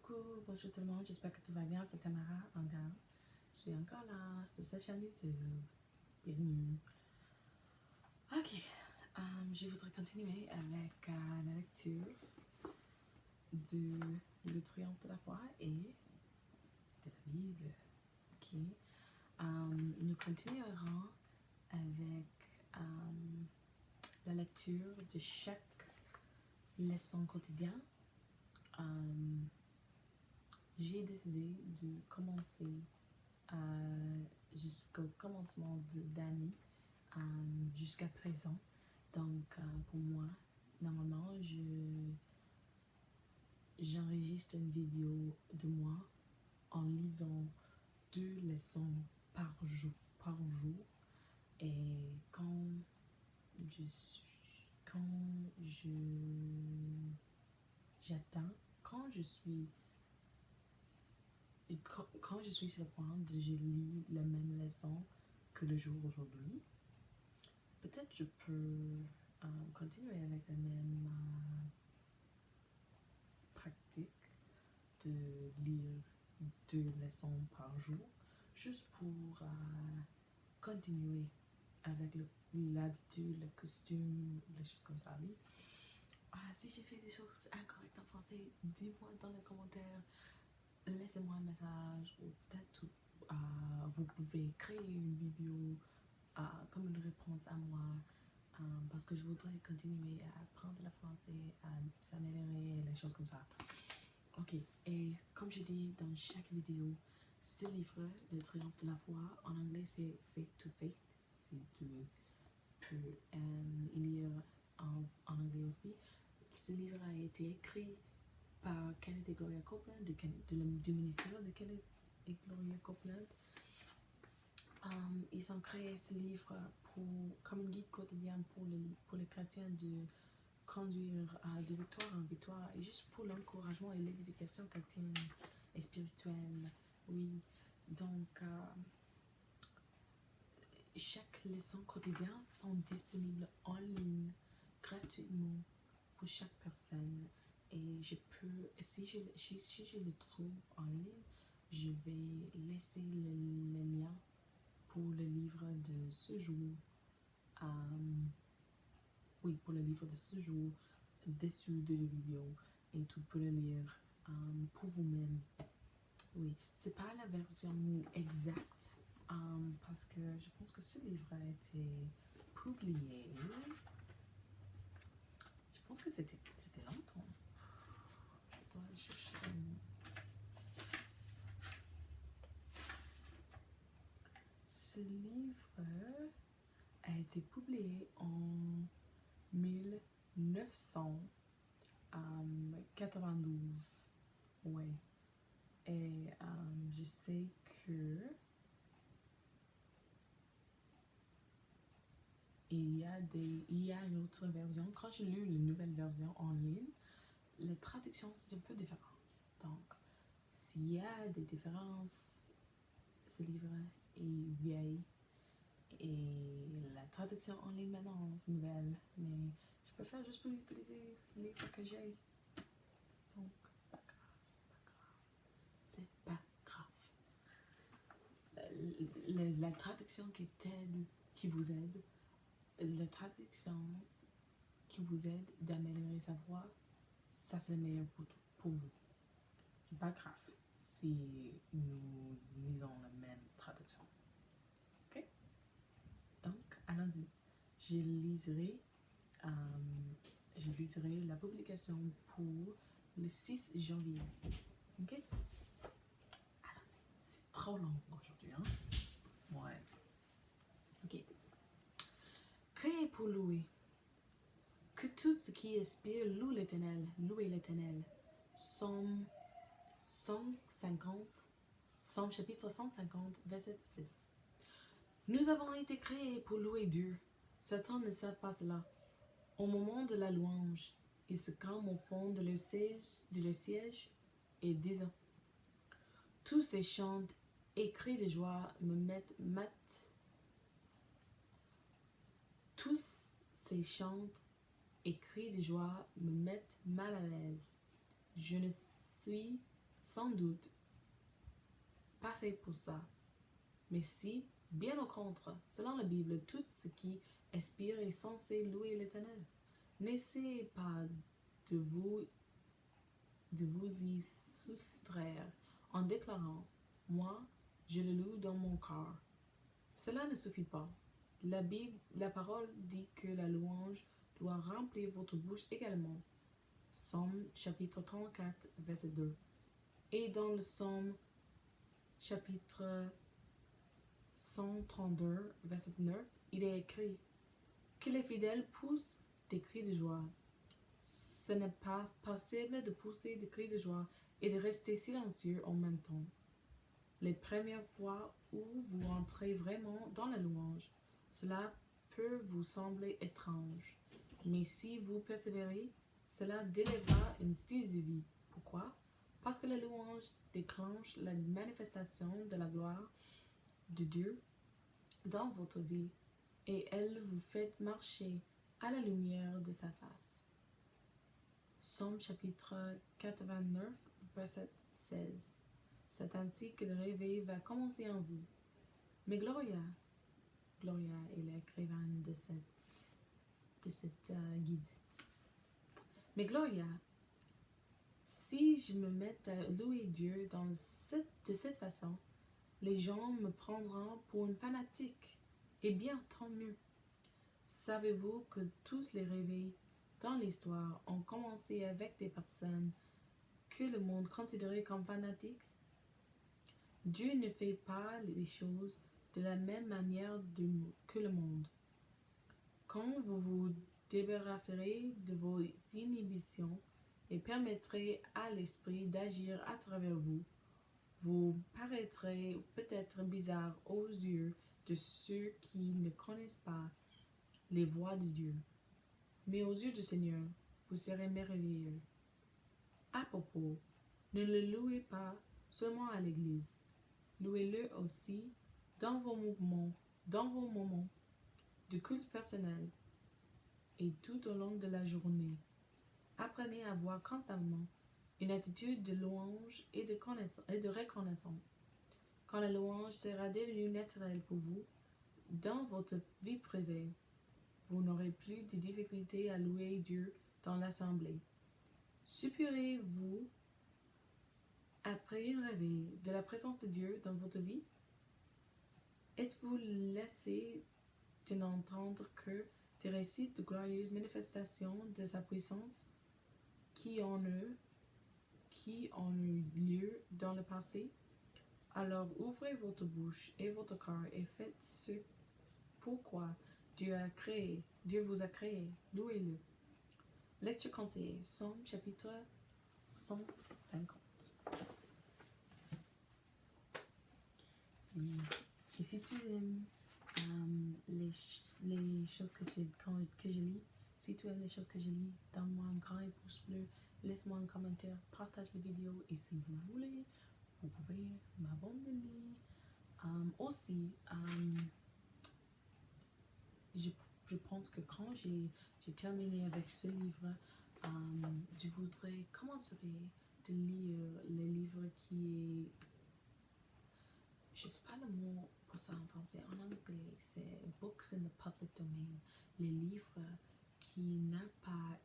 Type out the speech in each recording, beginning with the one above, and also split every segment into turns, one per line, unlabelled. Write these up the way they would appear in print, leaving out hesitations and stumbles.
Coucou, bonjour tout le monde, j'espère que tout va bien, c'est Tamara encore. Je suis encore là sur cette chaîne YouTube. Bienvenue. Ok, je voudrais continuer avec la lecture de Le Triomphe de la foi et de la Bible. Ok, nous continuerons avec la lecture de chaque leçon quotidienne. J'ai décidé de commencer jusqu'au commencement d'année jusqu'à présent. Donc, pour moi, normalement, j'enregistre une vidéo de moi en lisant 2 leçons par jour. Et quand je suis sur le point de lire la même leçon que le jour aujourd'hui, peut-être je peux continuer avec la même pratique de lire 2 leçons par jour, juste pour continuer avec l'habitude, le costume, les choses comme ça, oui. Si j'ai fait des choses incorrectes en français, dis-moi dans les commentaires. Laissez-moi un message ou peut-être vous pouvez créer une vidéo comme une réponse à moi parce que je voudrais continuer à apprendre le français, à s'améliorer, les choses comme ça. Ok, et comme je dis dans chaque vidéo, ce livre, Le Triomphe de la foi, en anglais c'est Faith to Faith, si tu peux lire en anglais aussi. Ce livre a été écrit par Kenneth et Gloria Copeland du ministère de Kenneth et Gloria Copeland. Ils ont créé ce livre comme un guide quotidien pour les chrétiens de conduire de victoire en victoire et juste pour l'encouragement et l'édification chrétienne et spirituelle. Oui, donc chaque leçon quotidienne sont disponibles en ligne gratuitement pour chaque personne. Et je peux, si je le trouve en ligne, je vais laisser le lien pour le livre de ce jour. Pour le livre de ce jour, dessus de la vidéo, et tu peux le lire pour vous-même. Oui, c'est pas la version exacte parce que je pense que ce livre a été publié. Je pense que c'était longtemps. Je dois chercher. Ce livre a été publié en 1992. Ouais. Et je sais que il y a une autre version. Quand j'ai lu la nouvelle version en ligne, la traduction c'est un peu différent. Donc, s'il y a des différences, ce livre est vieil et la traduction en ligne maintenant c'est nouvelle, mais je préfère juste pour utiliser le livre que j'ai. Donc, c'est pas grave. La traduction qui vous aide, la traduction qui vous aide d'améliorer sa voix, ça c'est le meilleur pour vous. C'est pas grave si nous lisons la même traduction. Ok? Donc, allons-y. Je liserai la publication pour le 6 janvier. Ok? Allons-y. C'est trop long aujourd'hui, hein? Ouais. Ok. Créé pour louer. Que tout ce qui expire loue l'Éternel, louez l'Éternel. Somme chapitre 150, verset 6. Nous avons été créés pour louer Dieu. Satan ne sait pas cela. Au moment de la louange, il se calme au fond de leur siège et disant: tous ces chants et cris de joie me mettent Tous ces chants et cris de joie me mettent mal à l'aise. Je ne suis sans doute pas fait pour ça. Mais si, bien au contraire, selon la Bible, tout ce qui expire est censé louer l'Éternel. N'essayez pas de vous, de vous y soustraire en déclarant, moi, je le loue dans mon cœur. Cela ne suffit pas. La Bible, la parole dit que la louange doit remplir votre bouche également. Psaume chapitre 34, verset 2. Et dans le psaume chapitre 132, verset 9, il est écrit que les fidèles poussent des cris de joie. Ce n'est pas possible de pousser des cris de joie et de rester silencieux en même temps. Les premières fois où vous entrez vraiment dans la louange, cela peut vous sembler étrange. Mais si vous persévérez, cela délivrera un style de vie. Pourquoi? Parce que la louange déclenche la manifestation de la gloire de Dieu dans votre vie et elle vous fait marcher à la lumière de sa face. Psaume chapitre 89, verset 16. C'est ainsi que le réveil va commencer en vous. Mais Gloria est l'écrivaine de cette guide. Mais Gloria, si je me mets à louer Dieu de cette façon, les gens me prendront pour une fanatique. Eh bien, tant mieux. Savez-vous que tous les réveils dans l'histoire ont commencé avec des personnes que le monde considérait comme fanatiques? Dieu ne fait pas les choses de la même manière que le monde. Quand vous vous débarrasserez de vos inhibitions et permettrez à l'esprit d'agir à travers vous, vous paraîtrez peut-être bizarre aux yeux de ceux qui ne connaissent pas les voies de Dieu. Mais aux yeux du Seigneur, vous serez merveilleux. À propos, ne le louez pas seulement à l'église. Louez-le aussi dans vos moments de culte personnel et tout au long de la journée. Apprenez à avoir constamment une attitude de louange et de reconnaissance. Quand la louange sera devenue naturelle pour vous, dans votre vie privée, vous n'aurez plus de difficultés à louer Dieu dans l'assemblée. Suppurez-vous, après une réveil, de la présence de Dieu dans votre vie? Êtes-vous laissé de n'entendre que des récits de glorieuses manifestations de sa puissance qui ont eu lieu dans le passé? Alors ouvrez votre bouche et votre cœur et faites ce pourquoi Dieu vous a créé. Louez-le. Lecture conseillée, Psaume chapitre 150. Et si tu aimes les choses que je lis, si tu aimes les choses que je lis, donne-moi un grand pouce bleu, laisse-moi un commentaire, partage la vidéo et si vous voulez, vous pouvez m'abonner. Aussi, je pense que quand j'ai terminé avec ce livre, je voudrais commencer de lire le livre qui est, je ne sais pas le mot pour ça en français, en anglais, c'est Books in the Public Domain, les livres qui n'ont pas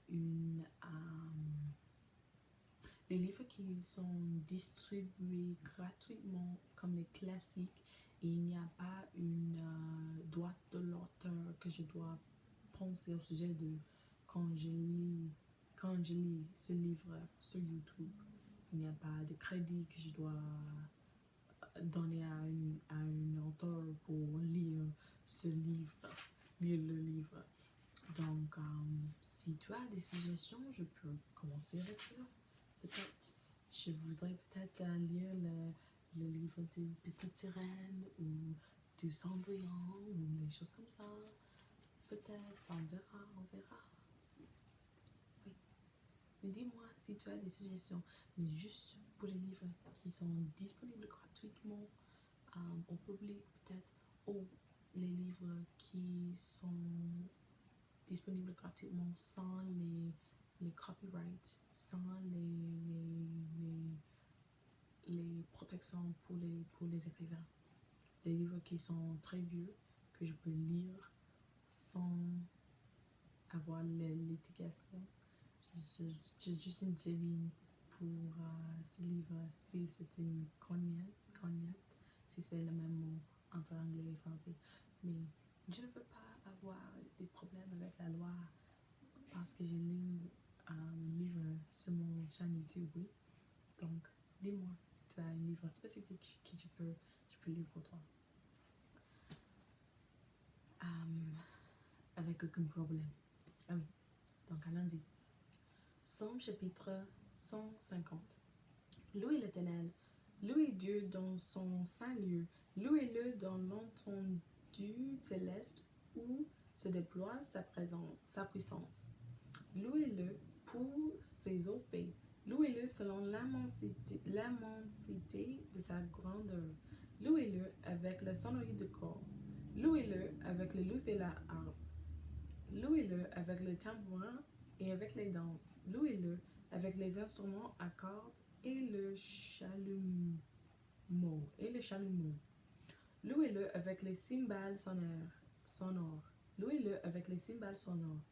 les livres qui sont distribués gratuitement comme les classiques et il n'y a pas une droit de l'auteur que je dois penser au sujet de quand je lis ce livre sur YouTube. Il n'y a pas de crédit que je dois donner à un auteur pour lire le livre. Donc, si tu as des suggestions, je peux commencer avec ça. Peut-être, je voudrais peut-être lire le livre de Petite Sirène ou de Cendrillon ou des choses comme ça. Peut-être, on verra. Oui. Mais dis-moi si tu as des suggestions, mais juste pour les livres qui sont disponibles gratuitement au public peut-être, ou les livres qui sont disponibles gratuitement sans les copyrights, sans d'affection pour les écrivains. Les livres qui sont très vieux, que je peux lire sans avoir l'étiquette. J'ai juste une jabine pour ce livre. Si c'est une cognette, si c'est le même mot entre anglais et français. Mais je ne veux pas avoir des problèmes avec la loi parce que j'ai lu un livre sur mon chaîne YouTube, oui. Donc, dis-moi si tu as un livre spécifique que je peux lire pour toi. Avec aucun problème. Ah oui, donc allons-y. Somme chapitre 150. Louez l'Éternel, louez Dieu dans son saint lieu, louez-le dans l'étendue céleste où se déploie sa puissance. Louez-le pour ses eaux faits, louez-le selon l'immensité de sa grandeur, louez-le avec la sonnerie de corps, louez-le avec le luth et la harpe, louez-le avec le tambourin et avec les danses, louez-le avec les instruments à cordes et le chalumeau. Louez-le avec les cymbales sonores. Louez-le avec les cymbales sonores.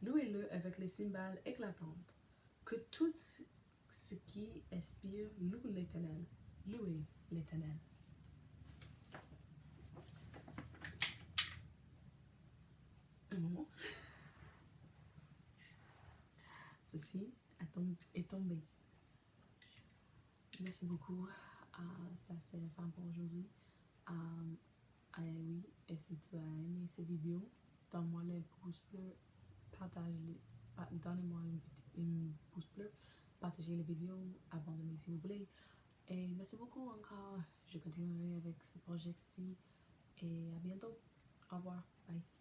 Louez-le avec les cymbales éclatantes. Que tout ce qui expire loue l'Éternel. Louez l'Éternel. Un moment. Ceci est tombé. Merci beaucoup. Ça, c'est la fin pour aujourd'hui. Oui, et si tu as aimé ces vidéos, donne-moi les pouces bleus, donnez-moi une pouce bleu, partagez les vidéos, abonnez-vous s'il vous plaît. Et merci beaucoup encore. Je continuerai avec ce projet-ci et à bientôt. Au revoir. Bye.